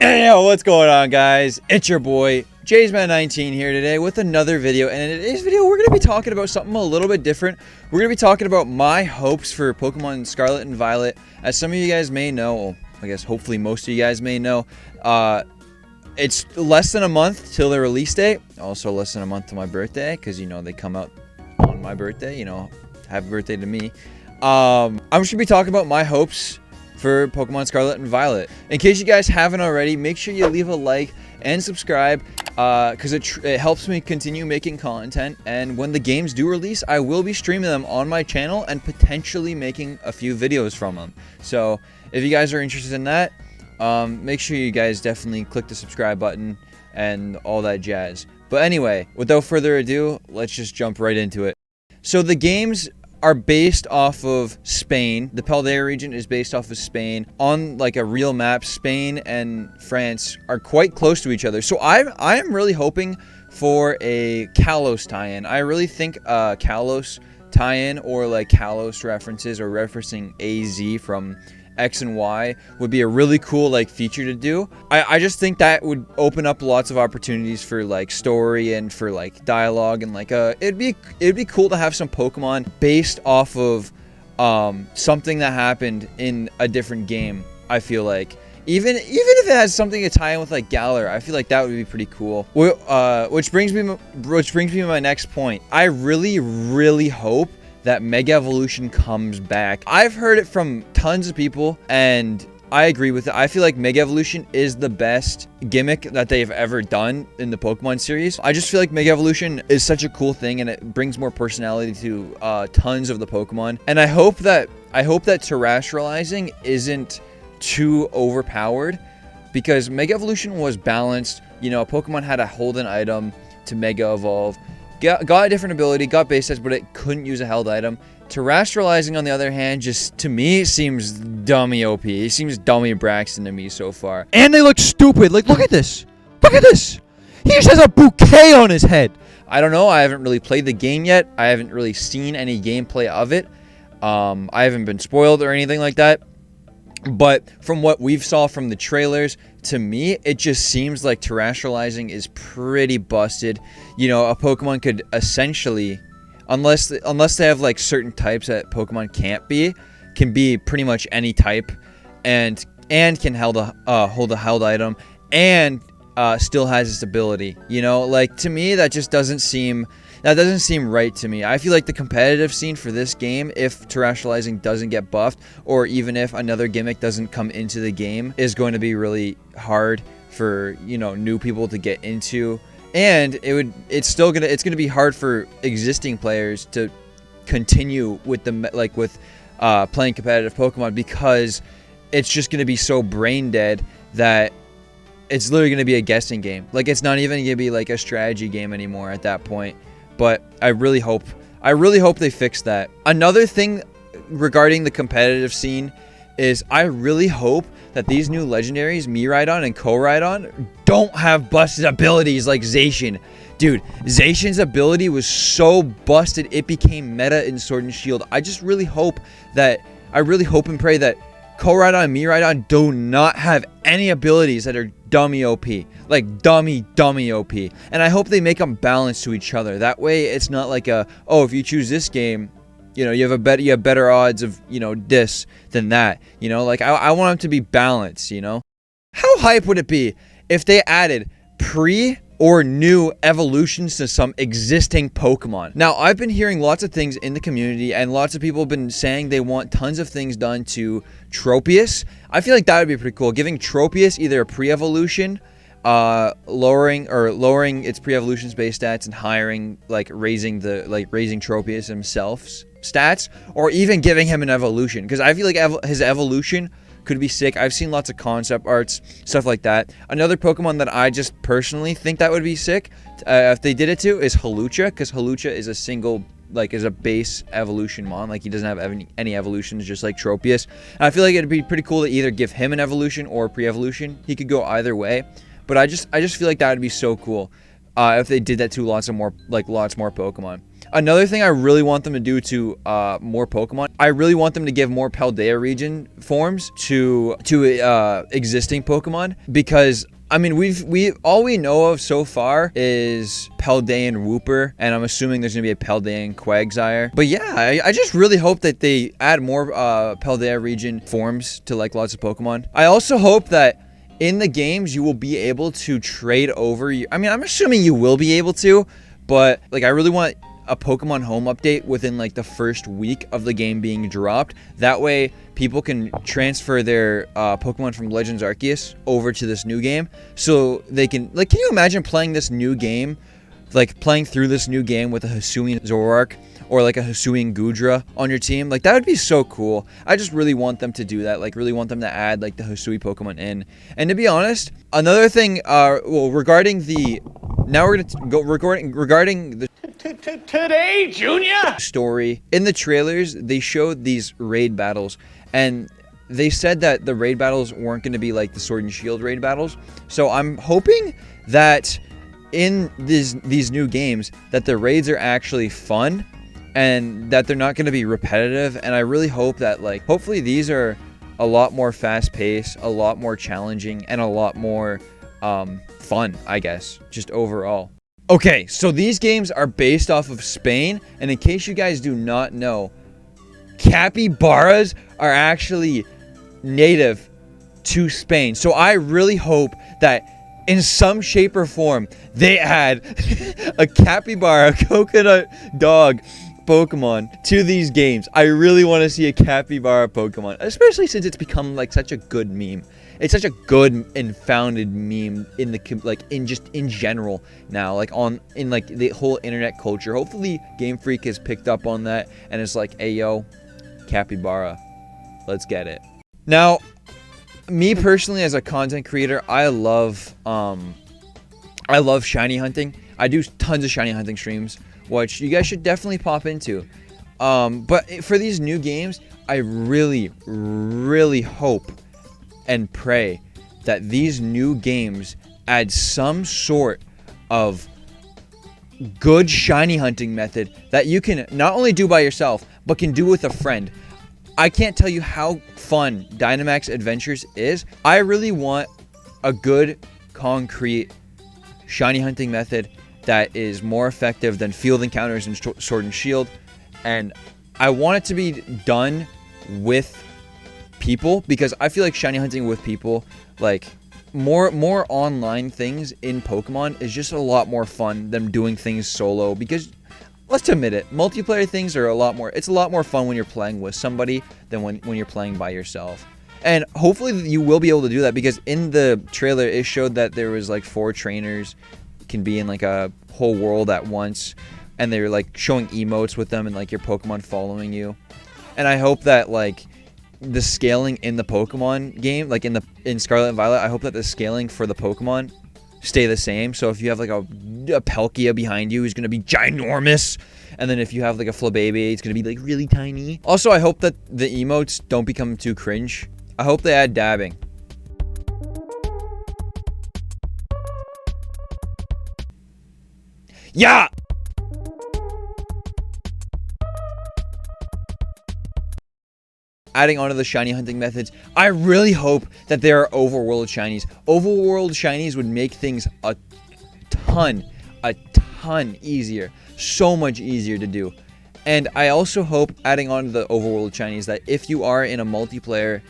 Hey, yo, what's going on, guys? It's your boy JaysMan19 here today with another video, and in today's video we're going to be talking about something a little bit different. We're going to be talking about my hopes for Pokemon Scarlet and Violet. As some of you guys may know, well, I guess hopefully most of you guys may know, it's less than a month till the release date. Also less than a month to my birthday, because you know they come out on my birthday. You know, happy birthday to me. I'm just going to be talking about my hopes for Pokemon Scarlet and Violet. In case you guys haven't already, make sure you leave a like and subscribe because it helps me continue making content. And when the games do release, I will be streaming them on my channel and potentially making a few videos from them. So if you guys are interested in that, make sure you guys definitely click the subscribe button and all that jazz. But anyway, without further ado, let's just jump right into it. So the games are based off of Spain. The Paldea region is based off of Spain. On like a real map, Spain and France are quite close to each other. So I am really hoping for a Kalos tie-in. I really think a Kalos tie-in or like Kalos references or referencing AZ from X and Y would be a really cool like feature to do. I just think that would open up lots of opportunities for like story and for like dialogue, and like it'd be cool to have some Pokemon based off of something that happened in a different game. I feel like even if it has something to tie in with like Galar, I feel like that would be pretty cool. Which brings me to my next point. I really hope that Mega Evolution comes back. I've heard it from tons of people, and I agree with it. I feel like Mega Evolution is the best gimmick that they've ever done in the Pokemon series. I just feel like Mega Evolution is such a cool thing, and it brings more personality to tons of the Pokemon. And I hope that terrestrializing isn't too overpowered, because Mega Evolution was balanced. You know, Pokemon had to hold an item to Mega Evolve. Got a different ability, got base sets, but it couldn't use a held item. Terrestrializing, on the other hand, just to me seems dummy OP. It seems dummy Braxton to me so far. And they look stupid. Like, look at this. Look at this. He just has a bouquet on his head. I don't know. I haven't really played the game yet. I haven't really seen any gameplay of it. I haven't been spoiled or anything like that. But from what we've saw from the trailers, to me, it just seems like terrestrializing is pretty busted. You know, a Pokemon could essentially, unless they have like certain types that Pokemon can't be, can be pretty much any type, and can hold a held item, and still has its ability. You know, like to me, that doesn't seem right to me. I feel like the competitive scene for this game, if terrestrializing doesn't get buffed, or even if another gimmick doesn't come into the game, is going to be really hard for, you know, new people to get into. And it's gonna be hard for existing players to continue with playing competitive Pokemon, because it's just gonna be so brain dead that it's literally gonna be a guessing game. Like, it's not even gonna be like a strategy game anymore at that point. But I really hope they fix that. Another thing regarding the competitive scene is I really hope that these new legendaries, Miraidon and Koraidon, don't have busted abilities like Zacian. Dude, Zacian's ability was so busted it became meta in Sword and Shield. I really hope and pray that Koraidon and Miraidon do not have any abilities that are dummy OP. Like dummy OP. And I hope they make them balanced to each other. That way it's not like if you choose this game, you know, you have better odds of, you know, this than that. You know, like I want them to be balanced, you know. How hype would it be if they added pre or new evolutions to some existing Pokemon? Now, I've been hearing lots of things in the community, and lots of people have been saying they want tons of things done to Tropius. I feel like that would be pretty cool. Giving Tropius either a pre-evolution, lowering its pre-evolution base stats, and raising Tropius himself's stats, or even giving him an evolution, because I feel like his evolution could be sick. I've seen lots of concept arts, stuff like that. Another Pokemon that I just personally think that would be sick, if they did it to, is Hawlucha, because Hawlucha is is a base evolution mon. Like, he doesn't have any evolutions, just like Tropius. And I feel like it'd be pretty cool to either give him an evolution or pre-evolution. He could go either way, but I just feel like that would be so cool if they did that to lots more Pokemon. Another thing I really want them to do to more Pokemon, I really want them to give more Paldea region forms to existing Pokemon, because I mean, all we know of so far is Paldean Wooper, and I'm assuming there's gonna be a Paldean Quagsire. But yeah, I just really hope that they add more Paldea region forms to like lots of Pokemon. I also hope that in the games you will be able to trade over. I mean, I'm assuming you will be able to, but like I really want a Pokemon Home update within like the first week of the game being dropped. That way people can transfer their Pokemon from Legends Arceus over to this new game, so they can, like, can you imagine playing this new game, like playing through this new game with a Hisuian Zoroark or like a Hisuian Goodra on your team? Like, that would be so cool. I just really want them to do that, like really want them to add like the Hisui Pokemon in. And to be honest, another thing, well, regarding the, now we're gonna go regarding the Today, Junior! story. In the trailers, they showed these raid battles, and they said that the raid battles weren't going to be like the Sword and Shield raid battles. So I'm hoping that in these new games that the raids are actually fun and that they're not going to be repetitive. And I really hope that, like, hopefully these are a lot more fast-paced, a lot more challenging, and a lot more fun, I guess, just overall. Okay, so these games are based off of Spain, and in case you guys do not know, capybaras are actually native to Spain. So I really hope that in some shape or form they add a capybara coconut dog Pokemon to these games. I really want to see a capybara Pokemon, especially since it's become like such a good meme. It's such a good and founded meme in the, like, in general now, like in like the whole internet culture. Hopefully Game Freak has picked up on that and it's like, hey yo, capybara, let's get it. Now, me personally as a content creator, I love shiny hunting. I do tons of shiny hunting streams, which you guys should definitely pop into. But for these new games, I really hope and pray that these new games add some sort of good shiny hunting method that you can not only do by yourself, but can do with a friend. I can't tell you how fun Dynamax Adventures is. I really want a good, concrete shiny hunting method that is more effective than field encounters in Sword and Shield. And I want it to be done with people, because I feel like shiny hunting with people, like more online things in Pokemon, is just a lot more fun than doing things solo. Because let's admit it, multiplayer things are it's a lot more fun when you're playing with somebody than when you're playing by yourself. And hopefully you will be able to do that, because in the trailer it showed that there was like 4 trainers can be in like a whole world at once, and they're like showing emotes with them and like your Pokemon following you. And I hope that like the scaling in the Pokemon game, like in Scarlet and Violet, I hope that the scaling for the Pokemon stay the same. So if you have like a Palkia behind you, who's going to be ginormous, and then if you have like a Flabébé, it's going to be like really tiny. Also, I hope that the emotes don't become too cringe. I hope they add dabbing. Yeah! Adding on to the shiny hunting methods, I really hope that there are overworld shinies. Overworld shinies would make things a ton easier. So much easier to do. And I also hope, adding on to the overworld shinies, that if you are in a multiplayer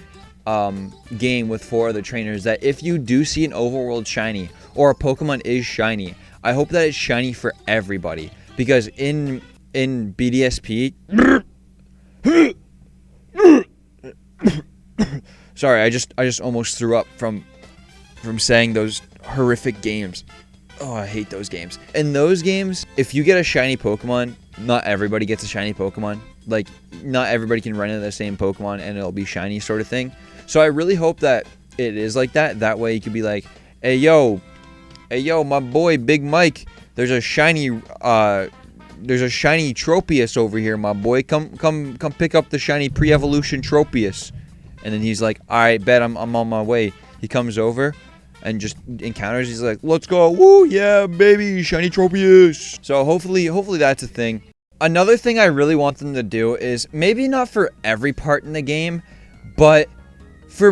game with 4 other trainers, that if you do see an overworld shiny or a Pokemon is shiny, I hope that it's shiny for everybody. Because in BDSP... Sorry, I just almost threw up from saying those horrific games. Oh, I hate those games. In those games, if you get a shiny Pokemon, not everybody gets a shiny Pokemon. Like, not everybody can run into the same Pokemon and it'll be shiny, sort of thing. So I really hope that it is like that. That way you could be like, hey yo, my boy Big Mike, there's a shiny Tropius over here, my boy. Come pick up the shiny pre-evolution Tropius. And then he's like, all right, bet, I'm on my way. He comes over and just encounters. He's like, let's go. Woo, yeah, baby, shiny Tropius. So hopefully that's a thing. Another thing I really want them to do is, maybe not for every part in the game, but for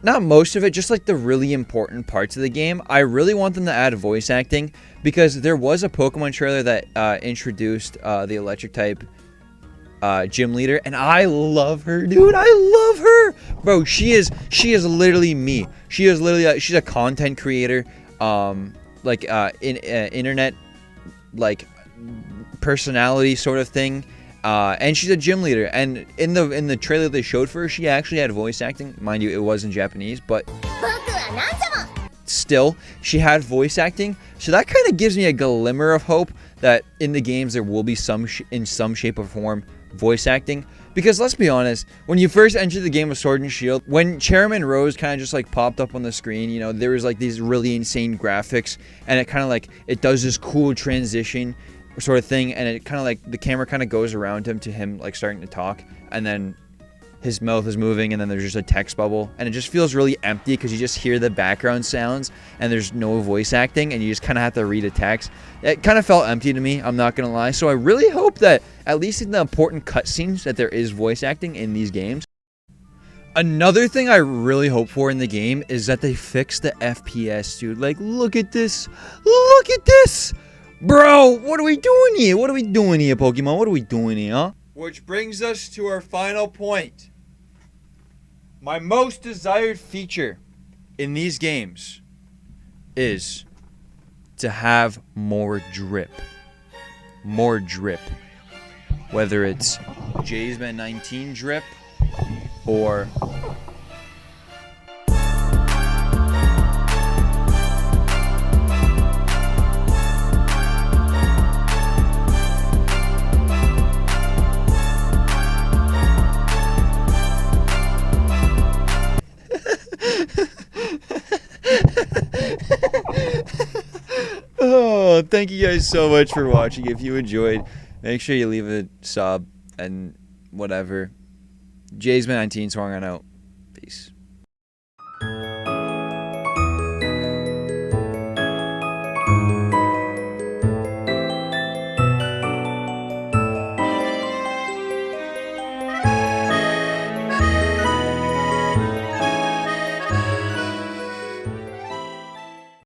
not most of it, just like the really important parts of the game, I really want them to add voice acting, because there was a Pokemon trailer that introduced the electric type gym leader, and I love her, dude. I love her, bro. She is literally me. She is literally she's a content creator, internet like personality sort of thing, and she's a gym leader. And in the trailer they showed for her, she actually had voice acting, mind you. It was in Japanese, but still, she had voice acting. So that kind of gives me a glimmer of hope that in the games there will be in some shape or form voice acting. Because let's be honest, when you first entered the game of Sword and Shield, when Chairman Rose kind of just like popped up on the screen, you know, there was like these really insane graphics, and it kind of like, it does this cool transition sort of thing, and it kind of like, the camera kind of goes around him to him like starting to talk, and then his mouth is moving, and then there's just a text bubble, and it just feels really empty because you just hear the background sounds and there's no voice acting, and you just kind of have to read a text. It kind of felt empty to me, I'm not gonna lie. So I really hope that at least in the important cutscenes that there is voice acting in these games. Another thing I really hope for in the game is that they fix the FPS, dude. Like, look at this, bro. What are we doing here, Pokemon? What are we doing here, huh? Which brings us to our final point. My most desired feature in these games is to have more drip. More drip. Whether it's Jazeman 19 drip or oh, thank you guys so much for watching. If you enjoyed, make sure you leave a sub and whatever. Jazeman 19 swung on out. Peace.